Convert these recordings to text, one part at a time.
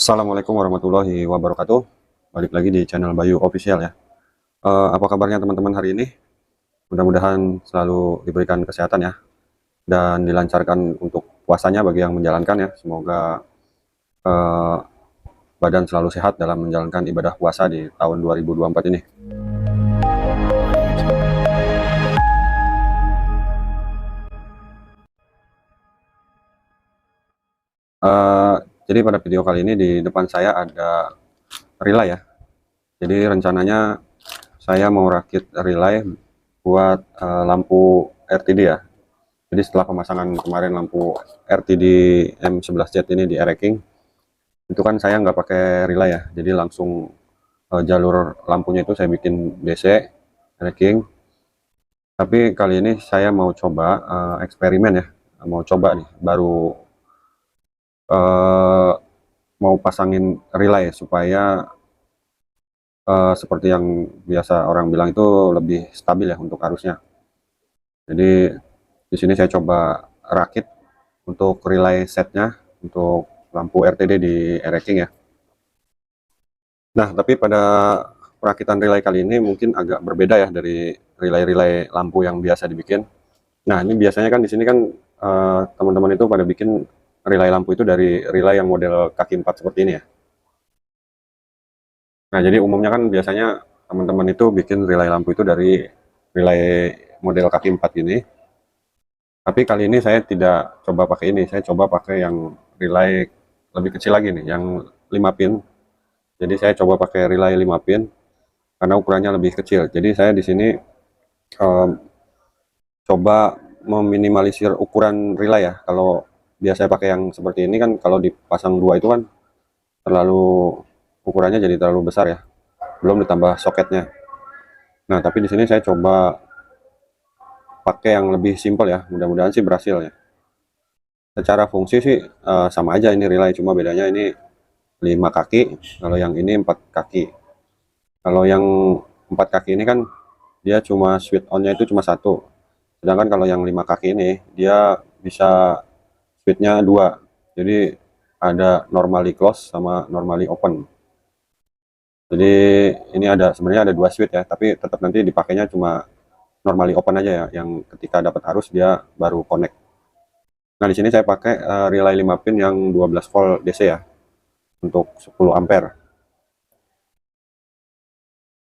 Assalamualaikum warahmatullahi wabarakatuh. Balik lagi di channel Bayu Official ya. Apa kabarnya teman-teman hari ini? Mudah-mudahan selalu diberikan kesehatan ya, dan dilancarkan untuk puasanya bagi yang menjalankan ya. Semoga eh, badan selalu sehat dalam menjalankan ibadah puasa di tahun 2024 ini. Eh, jadi pada video kali ini di depan saya ada relay ya. Jadi rencananya saya mau rakit relay buat lampu RTD ya. Jadi setelah pemasangan kemarin lampu RTD M11Z ini di Ereking, itu kan saya nggak pakai relay ya, jadi langsung jalur lampunya itu saya bikin DC Ereking. Tapi kali ini saya mau coba eksperimen ya, mau coba nih, baru uh, mau pasangin relay supaya seperti yang biasa orang bilang itu lebih stabil ya untuk arusnya. Jadi di sini saya coba rakit untuk relay setnya untuk lampu RTD di Ereking ya. Nah, tapi pada perakitan relay kali ini mungkin agak berbeda ya dari relay-relay lampu yang biasa dibikin. Nah, ini biasanya kan di sini kan teman-teman itu pada bikin relay lampu itu dari relay yang model kaki 4 seperti ini ya. Nah, jadi umumnya kan biasanya teman-teman itu bikin relay lampu itu dari relay model kaki 4 ini. Tapi kali ini saya tidak coba pakai ini, saya coba pakai yang relay lebih kecil lagi nih, yang 5 pin. Jadi saya coba pakai relay 5 pin karena ukurannya lebih kecil. Jadi saya di sini um, coba meminimalisir ukuran relay ya. Kalau biasa pakai yang seperti ini kan, kalau dipasang dua itu kan terlalu ukurannya jadi terlalu besar ya. Belum ditambah soketnya. Nah, tapi di sini saya coba pakai yang lebih simpel ya. Mudah-mudahan sih berhasil ya. Secara fungsi sih sama aja ini relay, cuma bedanya ini 5 kaki, kalau yang ini 4 kaki. Kalau yang 4 kaki ini kan dia cuma switch on-nya itu cuma satu. Sedangkan kalau yang 5 kaki ini dia bisa switch-nya dua. Jadi ada normally close sama normally open. Jadi ini ada sebenarnya ada dua switch ya, tapi tetap nanti dipakainya cuma normally open aja ya, yang ketika dapat arus dia baru connect. Nah, di sini saya pakai relay 5 pin yang 12 volt DC ya untuk 10 ampere.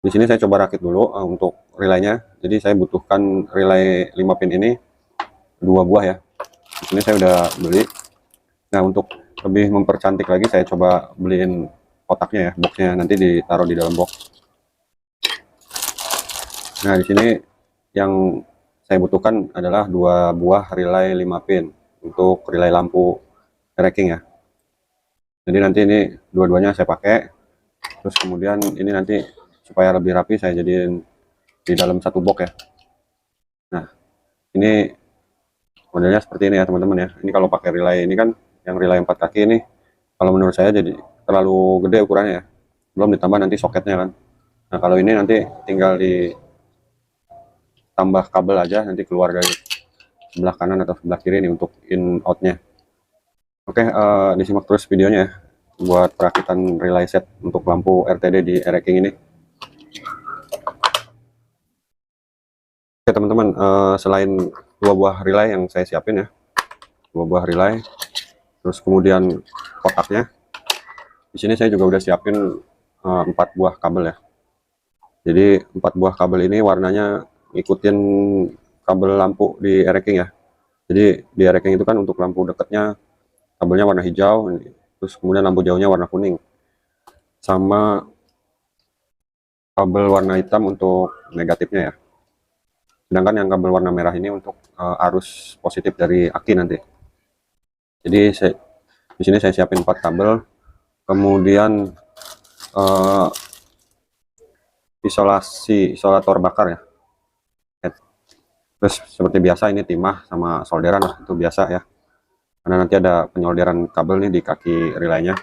Di sini saya coba rakit dulu untuk relaynya. Jadi saya butuhkan relay 5 pin ini 2 buah ya. Di sini saya udah beli. Nah, untuk lebih mempercantik lagi saya coba beliin kotaknya ya, boxnya, nanti ditaruh di dalam box. Nah, di sini yang saya butuhkan adalah 2 buah relay 5 pin untuk relay lampu tracking ya. Jadi nanti ini dua-duanya saya pakai. Terus kemudian ini nanti supaya lebih rapi saya jadiin di dalam satu box ya. Nah, ini modelnya seperti ini ya teman-teman ya. Ini kalau pakai relay ini kan, yang relay 4 kaki ini, kalau menurut saya jadi terlalu gede ukurannya ya. Belum ditambah nanti soketnya kan. Nah, kalau ini nanti tinggal ditambah kabel aja, nanti keluar dari sebelah kanan atau sebelah kiri nih untuk in outnya. Oke, disimak terus videonya ya buat perakitan relay set untuk lampu RTD di Ereking ini. Oke teman-teman, selain 2 buah relay yang saya siapin ya, 2 buah relay, terus kemudian kotaknya. Di sini saya juga udah siapin 4 buah kabel ya. Jadi 4 buah kabel ini warnanya ngikutin kabel lampu di Ereking ya. Jadi di Ereking itu kan untuk lampu dekatnya kabelnya warna hijau, terus kemudian lampu jauhnya warna kuning, sama kabel warna hitam untuk negatifnya ya. Sedangkan yang kabel warna merah ini untuk arus positif dari aki nanti. Jadi di sini saya siapin 4 kabel, kemudian isolator bakar ya. Terus seperti biasa ini timah sama solderan lah, itu biasa ya. Karena nanti ada penyolderan kabel nih di kaki relaynya.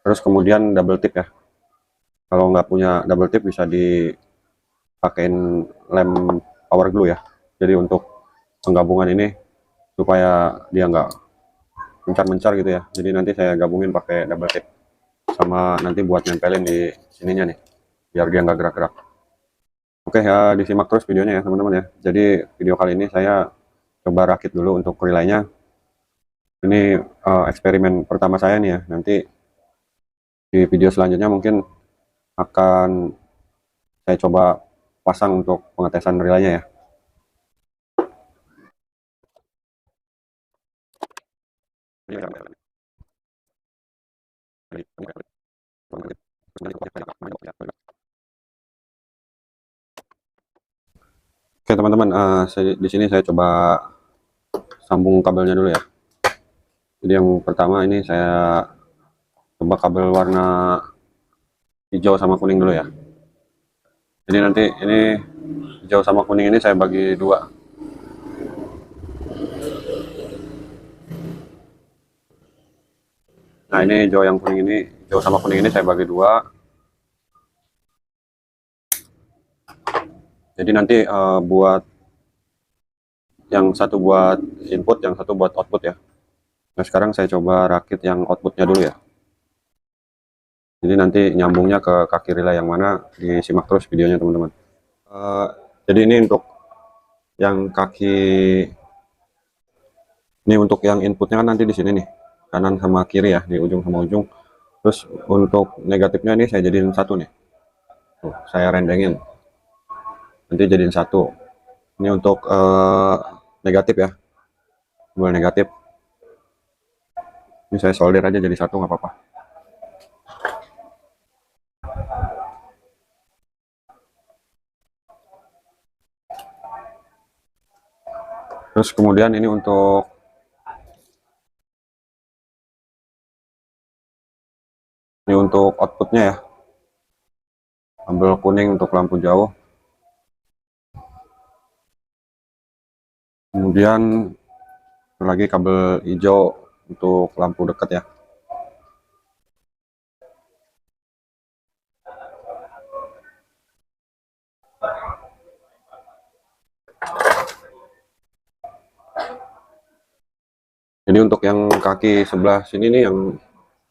Terus kemudian double tip ya. Kalau nggak punya double tip bisa dipakein lem power glue ya. Jadi untuk penggabungan ini supaya dia nggak mencar-mencar gitu ya. Jadi nanti saya gabungin pakai double tip. sama nanti buat nempelin di sininya nih, biar dia nggak gerak-gerak. Oke ya, disimak terus videonya ya teman-teman ya. Jadi video kali ini saya coba rakit dulu untuk relaynya. Ini eksperimen pertama saya nih ya. Nanti di video selanjutnya mungkin akan saya coba pasang untuk pengetesan relaynya ya. Oke teman-teman, di sini saya coba sambung kabelnya dulu ya. Jadi yang pertama ini saya coba kabel warna hijau sama kuning dulu ya. Jadi nanti ini hijau sama kuning ini saya bagi dua. Nah ini hijau yang kuning ini, hijau sama kuning ini saya bagi dua. Jadi nanti buat yang satu buat input, yang satu buat output ya. Nah sekarang saya coba rakit yang outputnya dulu ya. Jadi nanti nyambungnya ke kaki relay yang mana, disimak terus videonya teman-teman. Jadi ini untuk yang kaki, ini untuk yang inputnya kan nanti di sini nih, kanan sama kiri ya, di ujung sama ujung. Terus untuk negatifnya ini saya jadiin satu nih. Tuh, saya rendengin. Nanti jadiin satu. Ini untuk negatif ya, kabel negatif. Ini saya solder aja jadi satu nggak apa-apa. Terus kemudian ini untuk outputnya ya, kabel kuning untuk lampu jauh. Kemudian lagi kabel hijau untuk lampu dekat ya. Jadi untuk yang kaki sebelah sini nih yang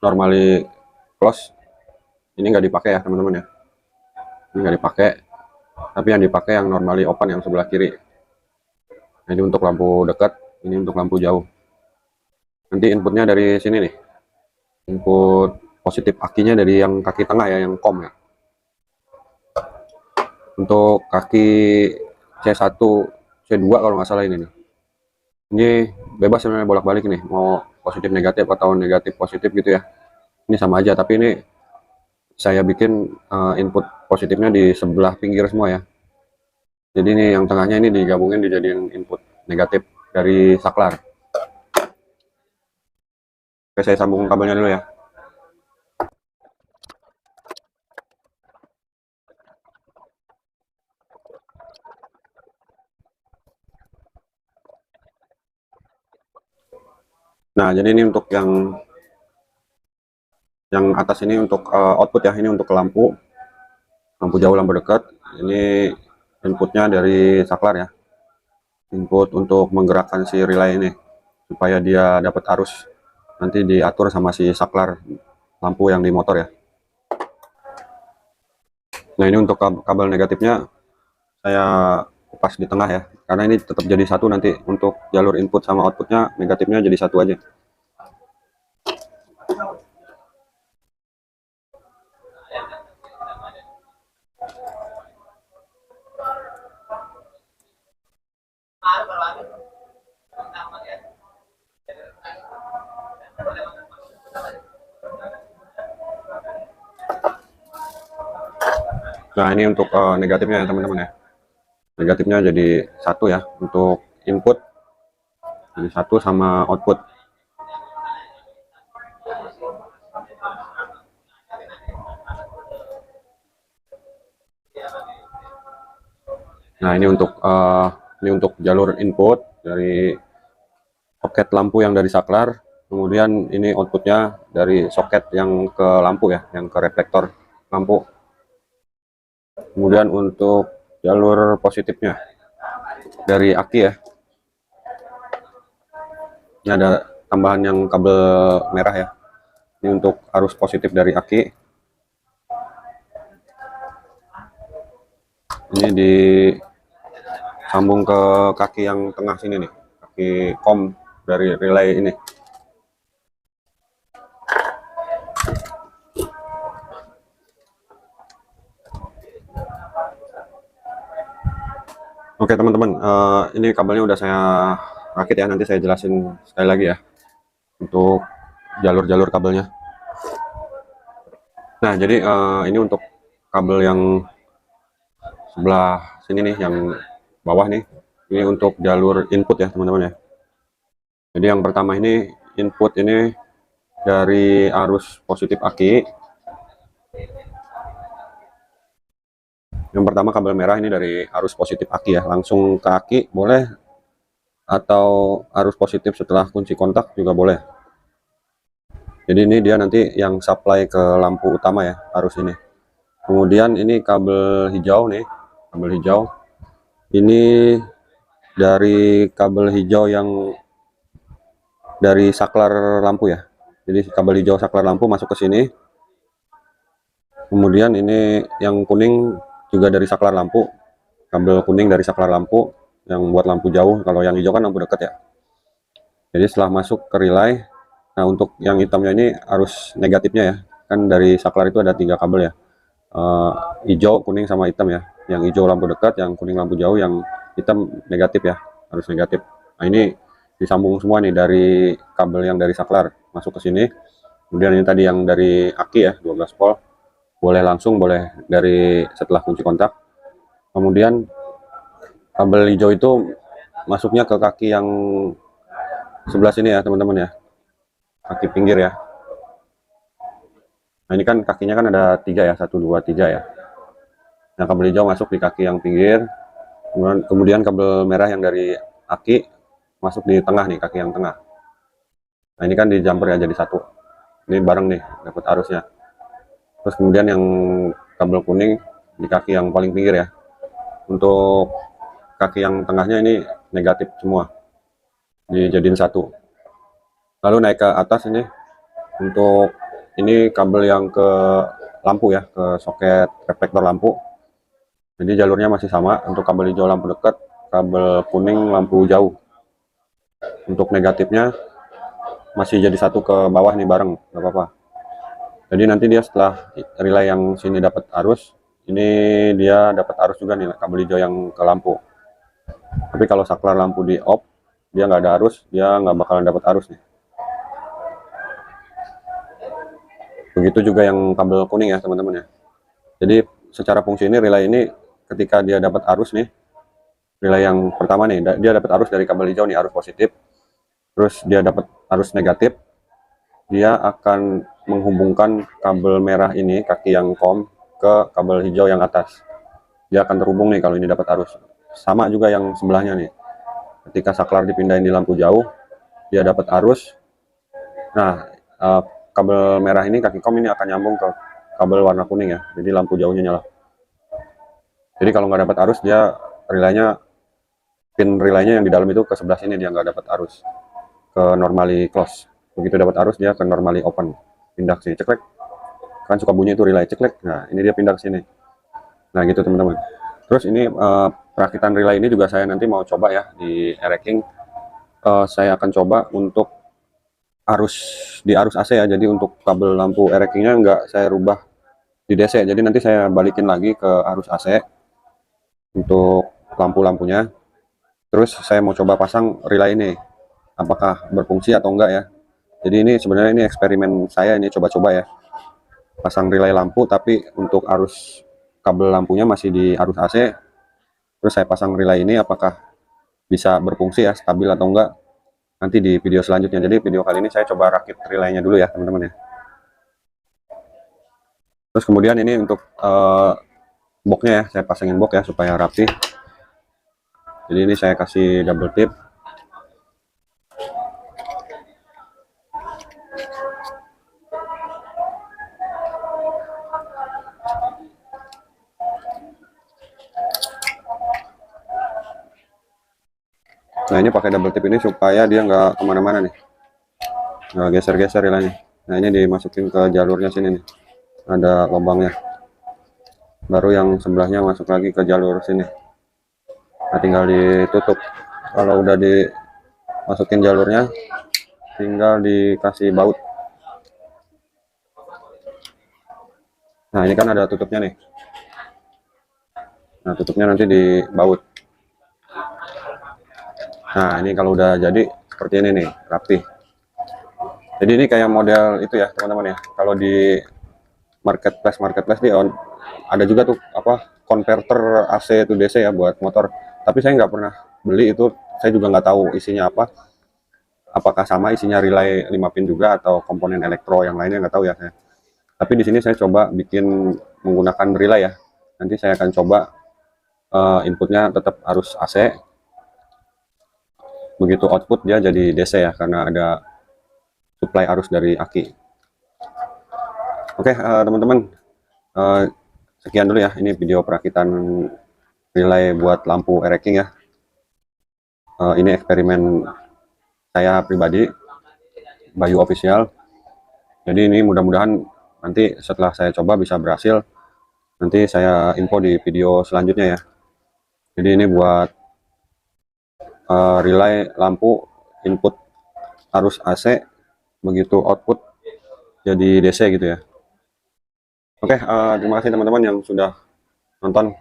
normally close, ini nggak dipakai ya teman-teman ya. Ini nggak dipakai, tapi yang dipakai yang normally open yang sebelah kiri. Nah, ini untuk lampu dekat, ini untuk lampu jauh. Nanti inputnya dari sini nih, input positif akinya dari yang kaki tengah ya, yang COM ya. Untuk kaki C1, C2 kalau nggak salah ini nih. Ini bebas sebenarnya bolak-balik nih, mau positif negatif atau negatif positif gitu ya. Ini sama aja, tapi ini saya bikin input positifnya di sebelah pinggir semua ya. Jadi ini yang tengahnya ini digabungin dijadiin input negatif dari saklar. Oke, saya sambung kabelnya dulu ya. Nah, jadi ini untuk yang atas ini untuk output ya, ini untuk lampu jauh, lampu dekat. Ini inputnya dari saklar ya, input untuk menggerakkan si relay ini supaya dia dapat arus, nanti diatur sama si saklar lampu yang di motor ya. Nah ini untuk kabel negatifnya saya kupas di tengah ya, karena ini tetap jadi satu, nanti untuk jalur input sama outputnya negatifnya jadi satu aja. Nah ini untuk negatifnya ya teman-teman ya, negatifnya jadi satu ya, untuk input jadi satu sama output. Nah ini untuk jalur input dari soket lampu yang dari saklar, kemudian ini outputnya dari soket yang ke lampu ya, yang ke reflektor lampu. Kemudian untuk jalur positifnya dari aki ya, ini ada tambahan yang kabel merah ya, Ini untuk arus positif dari aki. Ini disambung ke kaki yang tengah sini nih, kaki kom dari relay ini. Oke teman-teman, ini kabelnya udah saya rakit ya. Nanti saya jelasin sekali lagi ya untuk jalur-jalur kabelnya. Nah jadi ini untuk kabel yang sebelah sini nih, yang bawah nih, ini untuk jalur input ya teman-teman ya. Jadi yang pertama ini input ini dari arus positif aki. Yang pertama kabel merah ini dari arus positif aki ya, langsung ke aki boleh, atau arus positif setelah kunci kontak juga boleh. Jadi ini dia nanti yang supply ke lampu utama ya, arus ini. Kemudian ini kabel hijau nih, kabel hijau ini dari kabel hijau yang dari saklar lampu ya. Jadi kabel hijau saklar lampu masuk ke sini. Kemudian ini yang kuning juga dari saklar lampu, kabel kuning dari saklar lampu yang buat lampu jauh. Kalau yang hijau kan lampu dekat ya. Jadi setelah masuk ke relay, nah untuk yang hitamnya ini arus negatifnya ya, kan dari saklar itu ada 3 kabel ya, hijau, kuning, sama hitam ya. Yang hijau lampu dekat, yang kuning lampu jauh, yang hitam negatif ya, arus negatif. Nah ini disambung semua nih dari kabel yang dari saklar masuk ke sini. Kemudian ini tadi yang dari aki ya, 12 volt, boleh langsung, boleh dari setelah kunci kontak. Kemudian kabel hijau itu masuknya ke kaki yang sebelah sini ya teman-teman ya, kaki pinggir ya. Nah ini kan kakinya kan ada 3 ya, 1, 2, 3 ya. Nah kabel hijau masuk di kaki yang pinggir, kemudian kabel merah yang dari aki masuk di tengah nih, kaki yang tengah. Nah ini kan di jumper ya, jadi satu. Ini bareng nih, dapat arusnya. Terus kemudian yang kabel kuning di kaki yang paling pinggir ya. Untuk kaki yang tengahnya ini negatif semua, dijadiin satu. Lalu naik ke atas ini, untuk ini kabel yang ke lampu ya, ke soket reflektor lampu. Jadi jalurnya masih sama, untuk kabel hijau lampu dekat, kabel kuning lampu jauh. Untuk negatifnya masih jadi satu ke bawah nih bareng, nggak apa-apa. Jadi nanti dia setelah relay yang sini dapat arus, ini dia dapat arus juga nih kabel hijau yang ke lampu. Tapi kalau saklar lampu di off, dia nggak ada arus, dia nggak bakalan dapat arus nih. Begitu juga yang kabel kuning ya teman-teman ya. Jadi secara fungsi ini relay ini ketika dia dapat arus nih, relay yang pertama nih dia dapat arus dari kabel hijau nih, arus positif. Terus dia dapat arus negatif, dia akan menghubungkan kabel merah ini, kaki yang kom, ke kabel hijau yang atas. Dia akan terhubung nih kalau ini dapat arus. Sama juga yang sebelahnya nih, ketika saklar dipindahin di lampu jauh, dia dapat arus. Nah kabel merah ini, kaki kom ini akan nyambung ke kabel warna kuning ya, jadi lampu jauhnya nyala. Jadi kalau nggak dapat arus, dia relaynya, pin relaynya yang di dalam itu ke sebelah sini, dia nggak dapat arus, ke normally close. Begitu dapat arus, dia ke normally open, pindah ke sini, ceklek. Kan suka bunyi itu relay ceklek. Nah ini dia pindah ke sini. Nah gitu teman-teman. Terus ini perakitan relay ini juga saya nanti mau coba ya di racking. Saya akan coba untuk di arus AC ya. Jadi untuk kabel lampu rackingnya nggak saya rubah di DC. Jadi nanti saya balikin lagi ke arus AC untuk lampu-lampunya. Terus saya mau coba pasang relay ini, apakah berfungsi atau enggak ya. Jadi ini sebenarnya ini eksperimen saya, ini coba-coba ya, pasang relay lampu tapi untuk arus kabel lampunya masih di arus AC. Terus saya pasang relay ini, apakah bisa berfungsi ya, stabil atau enggak, nanti di video selanjutnya. Jadi video kali ini saya coba rakit relaynya dulu ya teman-teman ya. Terus kemudian ini untuk boxnya ya, saya pasangin box ya supaya rapi. Jadi ini saya kasih double tip. Nah ini pakai double tip ini supaya dia nggak kemana-mana nih, nggak geser-geser relaynya. Nah, ini dimasukin ke jalurnya sini nih. Ada lubangnya. Baru yang sebelahnya masuk lagi ke jalur sini. Nah, tinggal ditutup. Kalau udah dimasukin jalurnya, tinggal dikasih baut. Nah, ini kan ada tutupnya nih. Nah, tutupnya nanti dibaut. Nah, ini kalau udah jadi seperti ini nih, rapi. Jadi ini kayak model itu ya, teman-teman ya. Kalau di marketplace di ada juga tuh apa konverter AC to DC ya buat motor. Tapi saya nggak pernah beli itu. Saya juga nggak tahu isinya apa. Apakah sama isinya relay 5 pin juga atau komponen elektro yang lainnya, nggak tahu ya saya. Tapi di sini saya coba bikin menggunakan relay ya. Nanti saya akan coba inputnya tetap harus AC. Begitu output dia jadi DC ya karena ada supply arus dari aki. Oke, teman-teman, sekian dulu ya. Ini video perakitan relay buat lampu ereking ya. Ini eksperimen saya pribadi, Bayu Official. Jadi ini mudah-mudahan nanti setelah saya coba bisa berhasil. Nanti saya info di video selanjutnya ya. Jadi ini buat relay lampu input arus AC, begitu output jadi DC gitu ya. Oke, terima kasih teman-teman yang sudah nonton.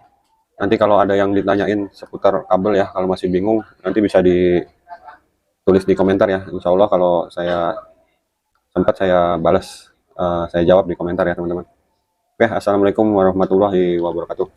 Nanti kalau ada yang ditanyain seputar kabel ya, kalau masih bingung, nanti bisa ditulis di komentar ya. Insya Allah kalau saya sempat saya balas, saya jawab di komentar ya teman-teman. Oke, assalamualaikum warahmatullahi wabarakatuh.